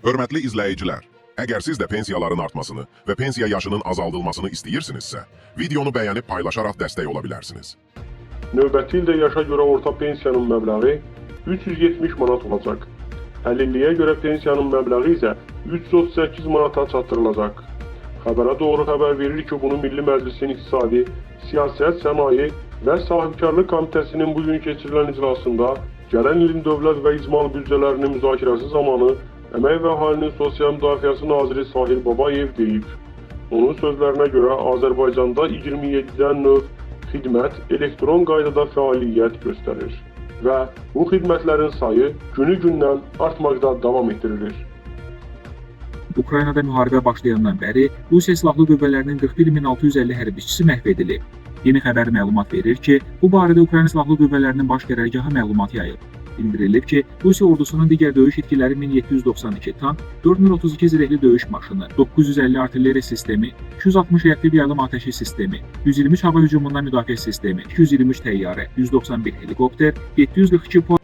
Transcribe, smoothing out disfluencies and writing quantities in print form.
Hörmətli izləyicilər, əgər siz də pensiyaların artmasını və pensiya yaşının azaldılmasını istəyirsinizsə, videonu bəyənib paylaşaraq dəstək ola bilərsiniz. Növbəti ildə yaşa görə orta pensiyanın məbləği 370 manat olacaq. Əlilliyə görə pensiyanın məbləği isə 338 manata çatdırılacaq. Xəbərə doğru xəbər verir ki, bunu Milli Məclisin İqtisadi, Siyasət, Sənaye və Sahibkarlıq Komitəsinin bugün keçirilən iclasında gələn ilin dövlət və icmal büdcələrinin müzakirəsi zamanı Əmək və Əhalinin Sosial Müdafiəsi Naziri Sahil Babayev deyib. Onun sözlərinə görə Azərbaycanda 27-dən növ xidmət elektron qaydada fəaliyyət göstərir və bu xidmətlərin sayı günü-gündən artmaqda davam etdirilir. Ukraynada müharibə başlayandan bəri Rusiya Silahlı Qüvvələrinin 41650 hərbiçisi məhv edilib. Yeni xəbər məlumat verir ki, bu barədə Ukrayna Silahlı Qüvvələrinin baş qərargahı məlumat yayıb. Bildirilib ki, Rusiya ordusunun digər döyüş itkiləri 1792 tank, 4032 zirehli döyüş maşını, 950 artilleriya sistemi, 260 reaktiv yardım atəşi sistemi, 123 hava hücumundan müdafiə sistemi, 223 təyyarə, 191 helikopter, 742